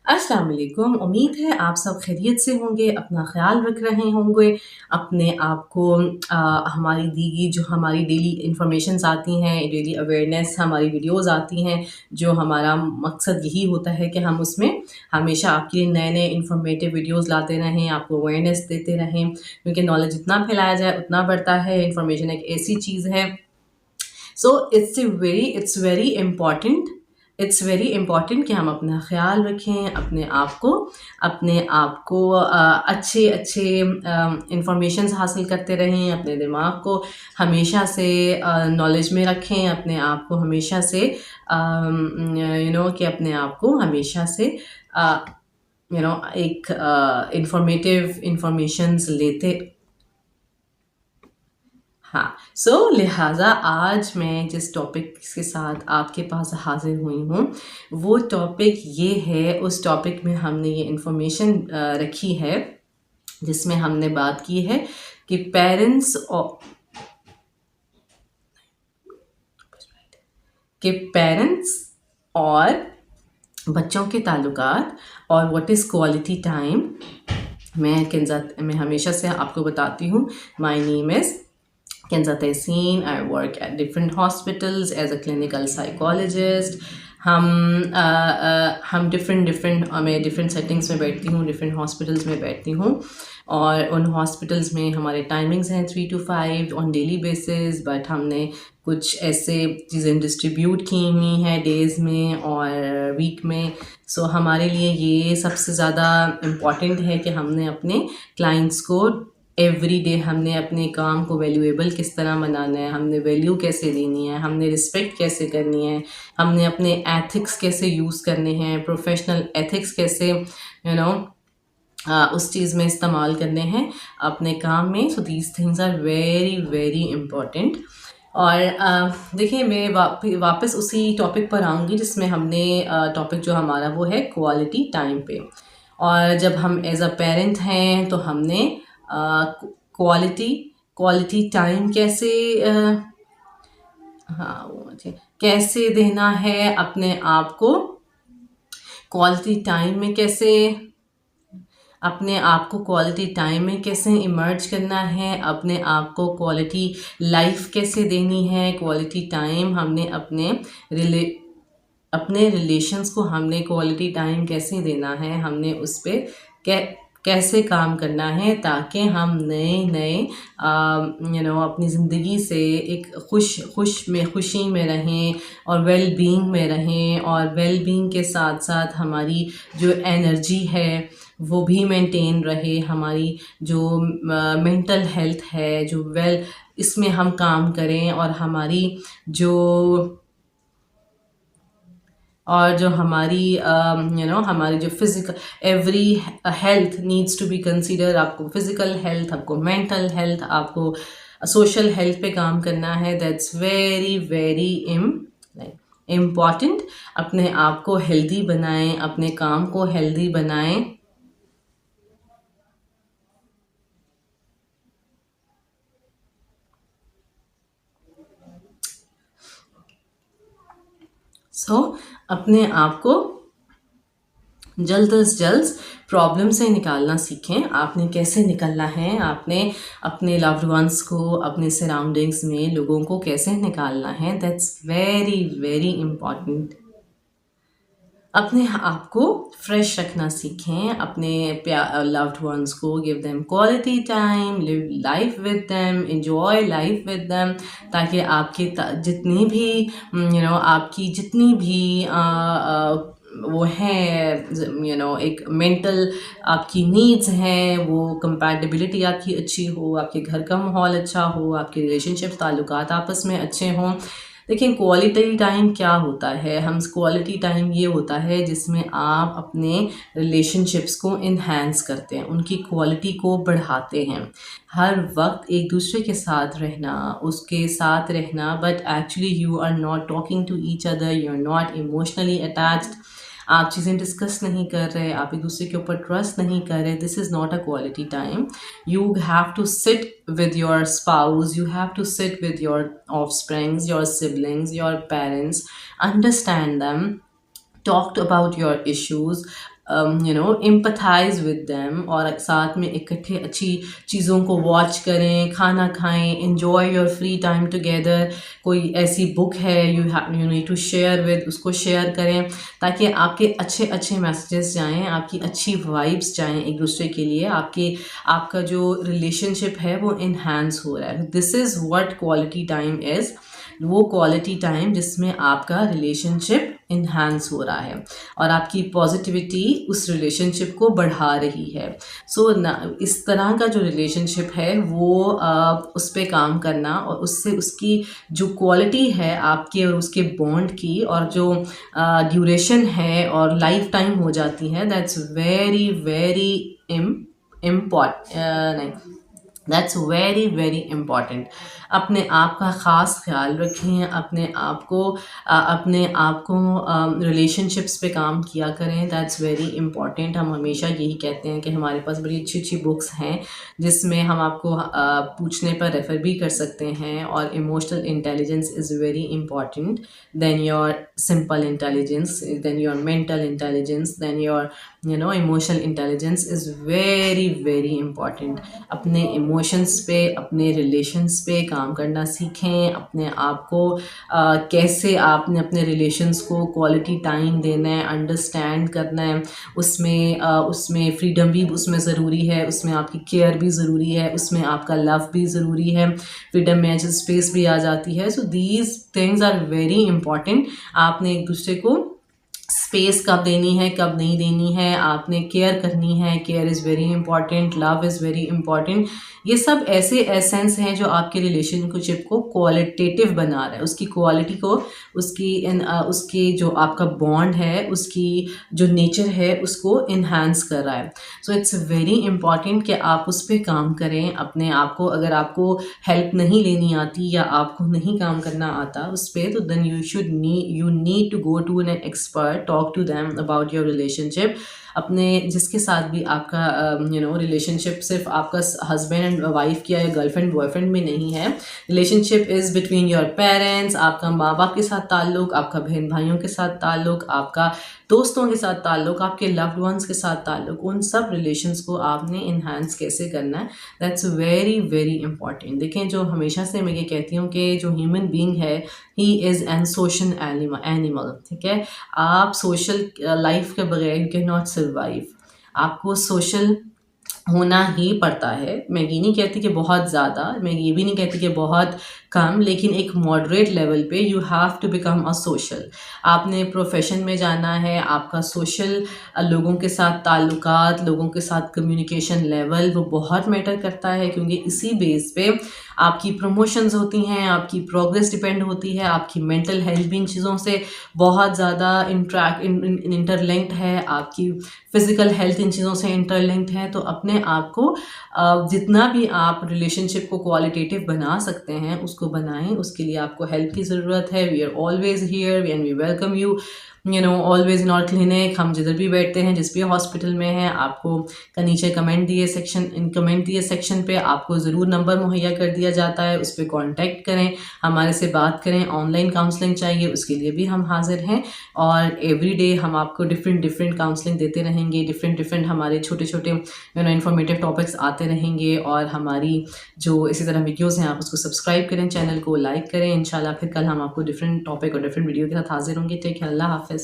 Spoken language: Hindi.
अस्सलाम वालेकुम। उम्मीद है आप सब खैरियत से होंगे, अपना ख़्याल रख रहे होंगे, अपने आप को हमारी दी गई जो हमारी डेली इन्फॉर्मेशंस आती हैं, डेली अवेयरनेस हमारी वीडियोज़ आती हैं, जो हमारा मकसद यही होता है कि हम उसमें हमेशा आपके लिए नए-नए इन्फॉर्मेटिव वीडियोज़ लाते रहें, आपको अवेयरनेस देते रहें, क्योंकि नॉलेज जितना फैलाया जाए उतना बढ़ता है। इन्फॉर्मेशन एक ऐसी चीज़ है, सो इट्स वेरी इम्पॉर्टेंट कि हम अपना ख़्याल रखें, अपने आप को अच्छे अच्छे इंफॉर्मेशंस हासिल करते रहें, अपने दिमाग को हमेशा से नॉलेज में रखें, अपने आप को हमेशा से कि अपने आप को हमेशा से एक इंफॉर्मेटिव इंफॉर्मेशंस लेते। हाँ, सो लिहाज़ा आज मैं जिस टॉपिक के साथ आपके पास हाज़िर हुई हूँ, वो टॉपिक ये है, उस टॉपिक में हमने ये इन्फॉर्मेशन रखी है, जिसमें हमने बात की है कि पेरेंट्स और बच्चों के ताल्लुकात और व्हाट इज़ क्वालिटी टाइम। मैं हमेशा से आपको बताती हूँ, my name is Kenza Tehseen. I work at different hospitals as a clinical psychologist. हम मैं डिफरेंट सेटिंग्स में बैठती हूँ, डिफरेंट हॉस्पिटल्स में बैठती हूँ, और उन हॉस्पिटल्स में हमारे टाइमिंग्स हैं 3 to 5 on daily basis, but हमने कुछ ऐसे चीज़ें डिस्ट्रीब्यूट की हुई हैं डेज़ में और वीक में। सो हमारे लिए ये सबसे ज़्यादा इम्पॉर्टेंट है कि हमने अपने क्लाइंट्स को एवरी डे हमने अपने काम को वैल्यूएबल किस तरह बनाना है, हमने वैल्यू कैसे देनी है, हमने रिस्पेक्ट कैसे करनी है, हमने अपने एथिक्स कैसे यूज़ करने हैं, प्रोफेशनल एथिक्स कैसे उस चीज़ में इस्तेमाल करने हैं अपने काम में। So these things are very very important. और देखिए, मैं वापस उसी टॉपिक पर आऊँगी जिसमें हमने टॉपिक जो हमारा वो है क्वालिटी टाइम पे। और जब हम एज अ पेरेंट हैं तो हमने क्वालिटी क्वालिटी टाइम कैसे हाँ वो मुझे कैसे देना है अपने आप को, क्वालिटी टाइम में कैसे अपने आप को क्वालिटी टाइम में कैसे इमर्ज करना है, अपने आप को क्वालिटी लाइफ कैसे देनी है। क्वालिटी टाइम हमने अपने रिलेशंस को हमने क्वालिटी टाइम कैसे देना है, हमने उस पर कैसे काम करना है, ताकि हम नए अपनी ज़िंदगी से एक खुशी में रहें और वेल बीइंग में रहें, और वेल बीइंग के साथ साथ हमारी जो एनर्जी है वो भी मेंटेन रहे, हमारी जो मेंटल हेल्थ है इसमें हम काम करें, और जो हमारी हमारी जो physical every health needs to be consider. आपको फिजिकल हेल्थ, आपको मेंटल हेल्थ, आपको सोशल हेल्थ पे काम करना है। That's very very important. अपने आप को हेल्दी बनाएं, अपने काम को हेल्दी बनाएं। अपने आप को जल्द से जल्द प्रॉब्लम से निकालना सीखें। आपने कैसे निकलना है, आपने अपने लव्ड वंस को, अपने सराउंडिंग्स में लोगों को कैसे निकालना है। That's very very important. अपने आप को फ्रेश रखना सीखें, अपने लव्ड वंस को give them quality time, live life with them, enjoy life with them, ताकि आपकी जितनी भी वो है एक मेंटल आपकी नीड्स हैं, वो कंपैटिबिलिटी आपकी अच्छी हो, आपके घर का माहौल अच्छा हो, आपके रिलेशनशिप ताल्लुकात आपस में अच्छे हों। देखिए, क्वालिटी टाइम क्या होता है? क्वालिटी टाइम ये होता है जिसमें आप अपने रिलेशनशिप्स को इन्हांस करते हैं, उनकी क्वालिटी को बढ़ाते हैं। हर वक्त एक दूसरे के साथ रहना, उसके साथ रहना, but actually you are not talking to each other, you are not emotionally attached, आप चीज़ें डिस्कस नहीं कर रहे, आप एक दूसरे के ऊपर ट्रस्ट नहीं कर रहे। This is not a quality time. You have to sit with your spouse, you have to sit with your offsprings, your siblings, your parents, understand them, talked about your issues, empathize with them, और साथ में इकट्ठे अच्छी चीज़ों को वॉच करें, खाना खाएं, enjoy your free time together. कोई ऐसी बुक है you need to share with, उसको शेयर करें ताकि आपके अच्छे अच्छे मैसेजेस जाएं, आपकी अच्छी वाइब्स जाएं एक दूसरे के लिए, आपका जो रिलेशनशिप है वो इन्हांस हो रहा है. This is what quality time is. वो क्वालिटी टाइम जिसमें आपका रिलेशनशिप इन्हांस हो रहा है और आपकी पॉजिटिविटी उस रिलेशनशिप को बढ़ा रही है. सो इस तरह का जो रिलेशनशिप है वो उस पर काम करना और उससे उसकी जो क्वालिटी है आपके और उसके बॉन्ड की और जो ड्यूरेशन है और लाइफ टाइम हो जाती है, दैट्स वेरी वेरी नहीं, दैट्स वेरी वेरी इम्पॉर्टेंट. अपने आप का ख़ास ख्याल रखें, अपने आप को रिलेशनशिप्स पे काम किया करें. That's very important. हम हमेशा यही कहते हैं कि हमारे पास बड़ी अच्छी अच्छी बुक्स हैं जिसमें हम आपको पूछने पर रेफ़र भी कर सकते हैं. और emotional intelligence is very important then your simple intelligence, then your mental intelligence, then your emotional intelligence is very very important. अपने इमोशंस पे, अपने रिलेशंस पे काम करना सीखें. अपने आप को कैसे आपने अपने रिलेशंस को क्वालिटी टाइम देना है, अंडरस्टैंड करना है, उसमें फ्रीडम भी उसमें ज़रूरी है, उसमें आपकी केयर भी ज़रूरी है, उसमें आपका लव भी ज़रूरी है, फ्रीडम में ऐसे स्पेस भी आ जाती है. So these things are very important. आपने एक दूसरे को स्पेस कब देनी है, कब नहीं देनी है, आपने केयर करनी है. Care is very important, love is very important. ये सब ऐसे एसेंस हैं जो आपके रिलेशनशिप को क्वालिटेटिव बना रहा है, उसकी क्वालिटी को, उसकी जो आपका बॉन्ड है, उसकी जो नेचर है उसको इन्हांस कर रहा है. सो इट्स वेरी इंपॉर्टेंट कि आप उस पर काम करें. अपने आप को, अगर आपको हेल्प नहीं लेनी आती या आपको नहीं काम करना आता उस पर, तो then you need to go to an expert, talk to them about your relationship. अपने जिसके साथ भी आपका रिलेशनशिप सिर्फ आपका हस्बैंड एंड वाइफ की या गर्लफ्रेंड बॉयफ्रेंड में नहीं है. Relationship is between your parents, आपका माँ बाप के साथ ताल्लुक़, आपका बहन भाइयों के साथ ताल्लुक़, आपका दोस्तों के साथ ताल्लुक़, आपके लव्ड वंस के साथ ताल्लुक़. उन सब रिलेशंस को आपने इन्हांस कैसे करना है, दैट्स वेरी वेरी इंपॉर्टेंट. देखें, जो हमेशा से मैं ये कहती हूँ कि जो ह्यूमन बीइंग है, he is an social animal. ठीक है, आप सोशल लाइफ के बगैर यू कैन नॉट सर्वाइव. आपको सोशल होना ही पड़ता है. मैं ये नहीं कहती कि बहुत ज़्यादा, मैं ये भी नहीं कहती कि बहुत कम, लेकिन एक मॉडरेट लेवल पे you have to become a social. आपने प्रोफेशन में जाना है, आपका सोशल लोगों के साथ ताल्लुकात, लोगों के साथ कम्युनिकेशन लेवल वो बहुत मैटर करता है, क्योंकि इसी बेस पे आपकी प्रमोशंस होती हैं, आपकी प्रोग्रेस डिपेंड होती है, आपकी मेंटल हेल्थ भी इन चीज़ों से बहुत ज़्यादा इंटरलिंक्ड है, आपकी फ़िज़िकल हेल्थ इन चीज़ों से इंटरलिंक्ड है. तो अपने आप को जितना भी आप रिलेशनशिप को क्वालिटेटिव बना सकते हैं उसको बनाएं. उसके लिए आपको हेल्प की ज़रूरत है. We are always here and we welcome you always in our clinic. हम जिधर भी बैठते हैं, जिस भी हॉस्पिटल में हैं, आपको नीचे कमेंट दिए सेक्शन पे आपको ज़रूर नंबर मुहैया कर दिया जाता है. उस पर कॉन्टैक्ट करें, हमारे से बात करें. ऑनलाइन काउंसलिंग चाहिए उसके लिए भी हम हाजिर हैं. और एवरी डे हम आपको डिफरेंट काउंसलिंग देते रहेंगे. डिफरेंट हमारे छोटे छोटे इन्फॉर्मेटिव टॉपिक्स आते रहेंगे. और हमारी जो इसी तरह वीडियोज़ हैं, आप उसको सब्सक्राइब करें, चैनल को लाइक करें. इंशाल्लाह फिर कल हम आपको डिफरेंट टॉपिक और डिफरेंट वीडियो के साथ हाजिर होंगे. टेक केयर, अल्लाह हाफ़िज़.